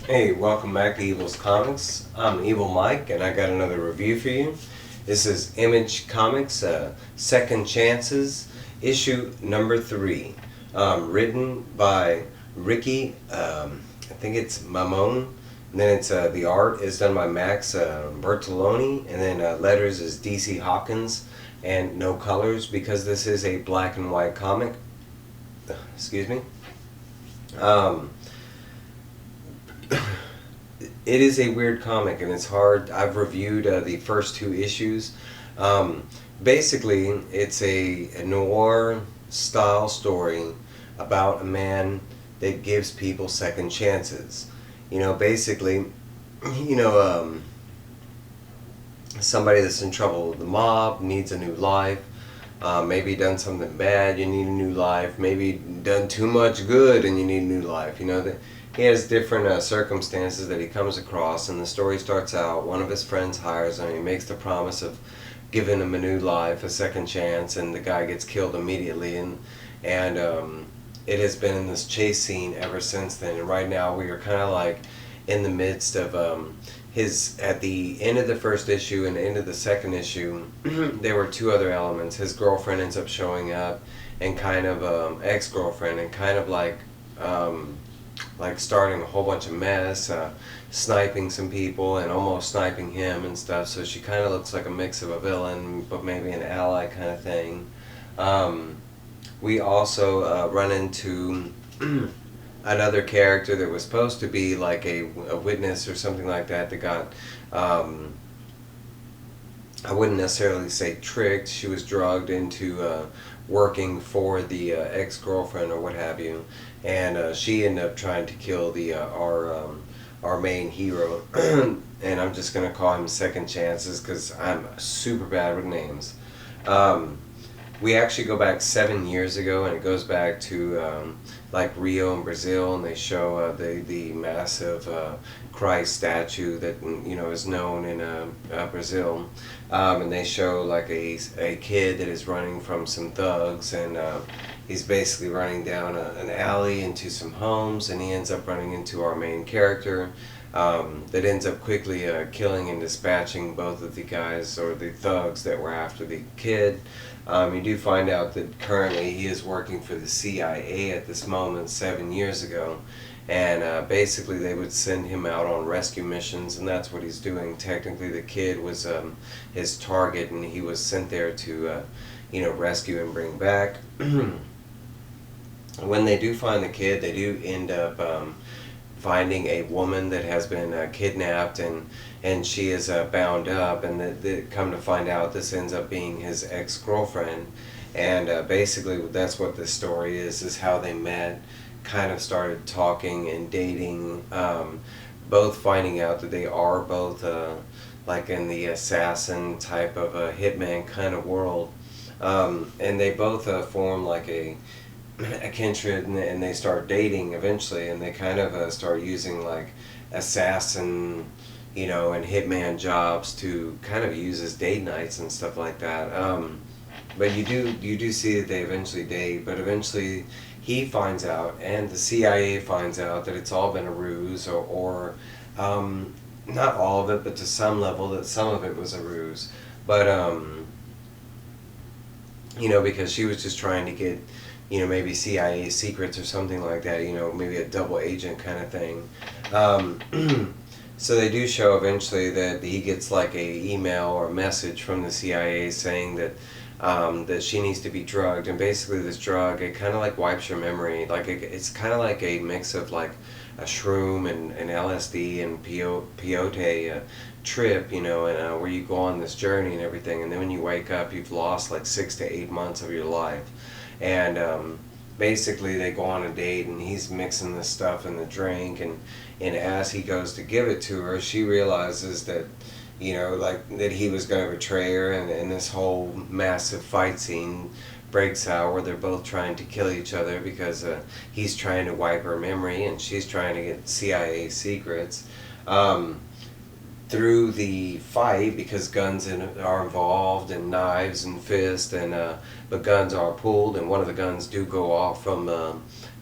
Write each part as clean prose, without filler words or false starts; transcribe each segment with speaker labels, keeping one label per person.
Speaker 1: Hey, welcome back to Evil's Comics. I'm Evil Mike, and I got another review for you. This is Image Comics, Second Chances, issue number 3. Written by Ricky, I think it's Mammone. And then the art is done by Max Bertolini, and then letters is DC Hopkins, and no colors because this is a black and white comic. Excuse me. Um, it is a weird comic and it's hard. I've reviewed the first 2 issues. Um, Basically, it's a noir style story about a man that gives people second chances. Basically, you know, um, somebody that's in trouble with the mob needs a new life. Maybe done something bad, you need a new life. Maybe done too much good and you need a new life. That he has different circumstances that he comes across, and the story starts out. One of his friends hires him. He makes the promise of giving him a new life, a second chance, and the guy gets killed immediately. And it has been in this chase scene ever since then. And right now we are kind of like in the midst of his at the end of the first issue and the end of the second issue. There were 2 other elements. His girlfriend ends up showing up, and kind of ex-girlfriend, and kind of like starting a whole bunch of mess, sniping some people and almost sniping him and stuff. So she kind of looks like a mix of a villain but maybe an ally kind of thing. We also run into another character that was supposed to be like a witness or something like that got, I wouldn't necessarily say tricked. She was drugged into working for the ex-girlfriend or what have you, and she ended up trying to kill the our main hero. And I'm just gonna call him Second Chances because I'm super bad with names. We actually go back 7 years ago, and it goes back to like Rio in Brazil, and they show the massive Christ statue that is known in Brazil, and they show like a kid that is running from some thugs, and he's basically running down an alley into some homes, and he ends up running into our main character. That ends up quickly killing and dispatching both of the guys or the thugs that were after the kid. You do find out that currently he is working for the CIA at this moment 7 years ago, and basically they would send him out on rescue missions, and that's what he's doing. Technically the kid was his target, and he was sent there to rescue and bring back. When they do find the kid, they do end up finding a woman that has been kidnapped, and she is bound up, and come to find out this ends up being his ex-girlfriend. And basically that's what this story is how they met, kind of started talking and dating, both finding out that they are both like in the assassin type of a hitman kind of world, and they both form like a kindred, and they start dating eventually, and they kind of start using like assassin and hitman jobs to kind of use as date nights and stuff like that. But you do see that they eventually date, but eventually he finds out and the CIA finds out that it's all been a ruse, or not all of it, but to some level that some of it was a ruse. But because she was just trying to get maybe CIA secrets or something like that, maybe a double agent kind of thing. So they do show eventually that he gets like a email or a message from the CIA saying that that she needs to be drugged, and basically this drug, it kind of like wipes your memory. Like it's kind of like a mix of like a shroom and LSD and peyote trip, and where you go on this journey and everything, and then when you wake up, you've lost like 6 to 8 months of your life. And basically they go on a date, and he's mixing this stuff in the drink, and as he goes to give it to her, she realizes that like that he was going to betray her, and this whole massive fight scene breaks out where they're both trying to kill each other because he's trying to wipe her memory and she's trying to get CIA secrets. Through the fight, because guns are involved, and knives and fists, and but guns are pulled, and one of the guns do go off from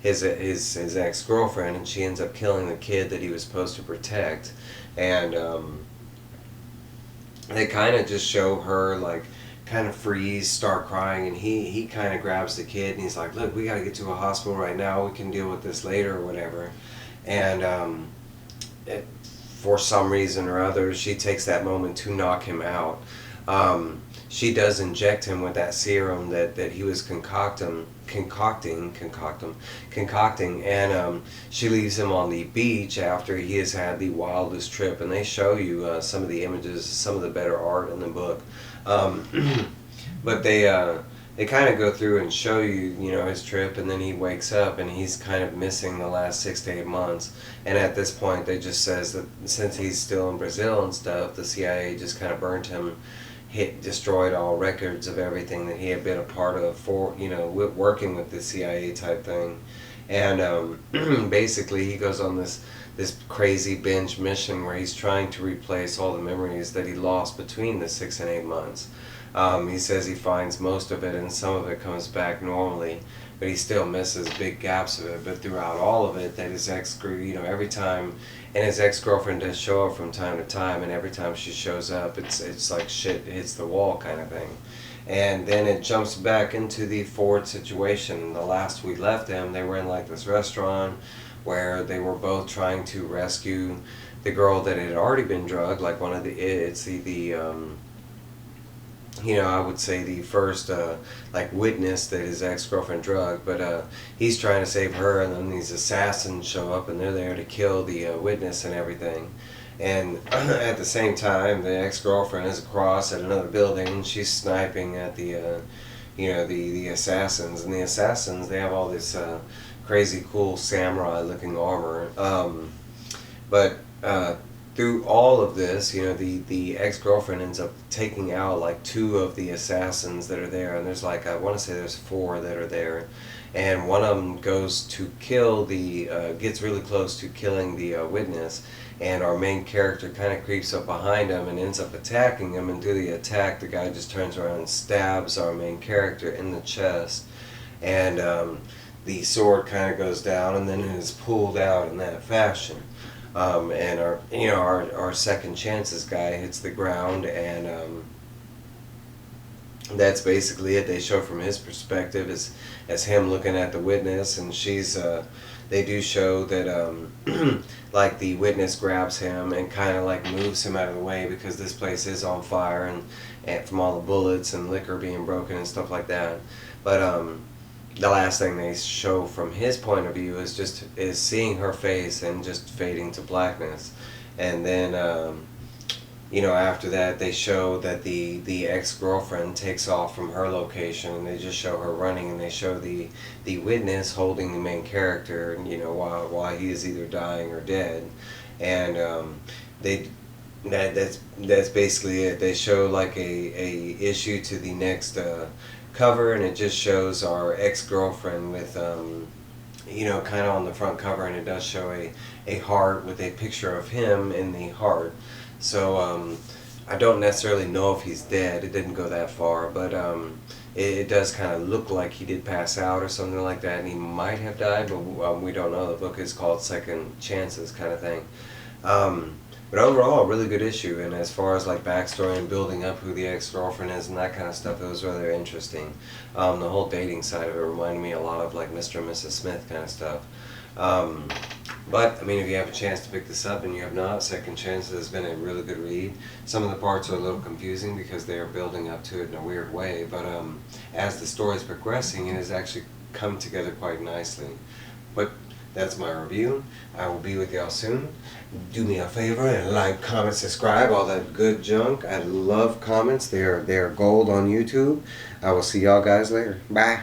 Speaker 1: his ex-girlfriend, and she ends up killing the kid that he was supposed to protect. And they kind of just show her like kind of freeze, start crying, and he kind of grabs the kid and he's like, look, we got to get to a hospital right now, we can deal with this later or whatever. And for some reason or other, she takes that moment to knock him out. She does inject him with that serum that he was concocting, and she leaves him on the beach after he has had the wildest trip. And they show you some of the images, some of the better art in the book. But they kind of go through and show you, his trip, and then he wakes up and he's kind of missing the last 6 to 8 months. And at this point, they just says that since he's still in Brazil and stuff, the CIA just kind of burnt him, destroyed all records of everything that he had been a part of for, working with the CIA type thing. And basically he goes on this crazy binge mission where he's trying to replace all the memories that he lost between the 6 and 8 months. He says he finds most of it and some of it comes back normally, but he still misses big gaps of it. But throughout all of it, that his every time, and his ex-girlfriend does show up from time to time, and every time she shows up, it's like shit hits the wall kind of thing. And then it jumps back into the Ford situation. The last we left them, they were in like this restaurant where they were both trying to rescue the girl that had already been drugged, like one of I would say the first witness that his ex-girlfriend drugged, but he's trying to save her, and then these assassins show up and they're there to kill the witness and everything. And at the same time, the ex-girlfriend is across at another building and she's sniping at the assassins. And the assassins, they have all this crazy cool samurai looking armor. But through all of this, the ex-girlfriend ends up taking out like 2 of the assassins that are there, and there's like, I want to say there's 4 that are there, and one of them goes to kill gets really close to killing the witness, and our main character kind of creeps up behind him and ends up attacking him, and through the attack the guy just turns around and stabs our main character in the chest, and the sword kind of goes down and then it is pulled out in that fashion. And our second chances guy hits the ground, and that's basically it. They show from his perspective as him looking at the witness, and they do show that like the witness grabs him and kind of like moves him out of the way because this place is on fire and from all the bullets and liquor being broken and stuff like that. But the last thing they show from his point of view is seeing her face and just fading to blackness. And then after that they show that the ex-girlfriend takes off from her location, and they just show her running, and they show the witness holding the main character, while he is either dying or dead. And that's basically it. They show like a issue to the next cover, and it just shows our ex-girlfriend with kind of on the front cover, and it does show a heart with a picture of him in the heart. So I don't necessarily know if he's dead. It didn't go that far, but it does kind of look like he did pass out or something like that, and he might have died, but we don't know. The book is called Second Chances kind of thing. But overall, a really good issue, and as far as like backstory and building up who the ex-girlfriend is and that kind of stuff, it was rather interesting. The whole dating side of it reminded me a lot of like Mr. and Mrs. Smith kind of stuff. But I mean, if you have a chance to pick this up and you have not, Second Chances has been a really good read. Some of the parts are a little confusing because they are building up to it in a weird way, but as the story is progressing, it has actually come together quite nicely. But that's my review. I will be with y'all soon. Do me a favor and like, comment, subscribe, all that good junk. I love comments. They're gold on YouTube. I will see y'all guys later. Bye.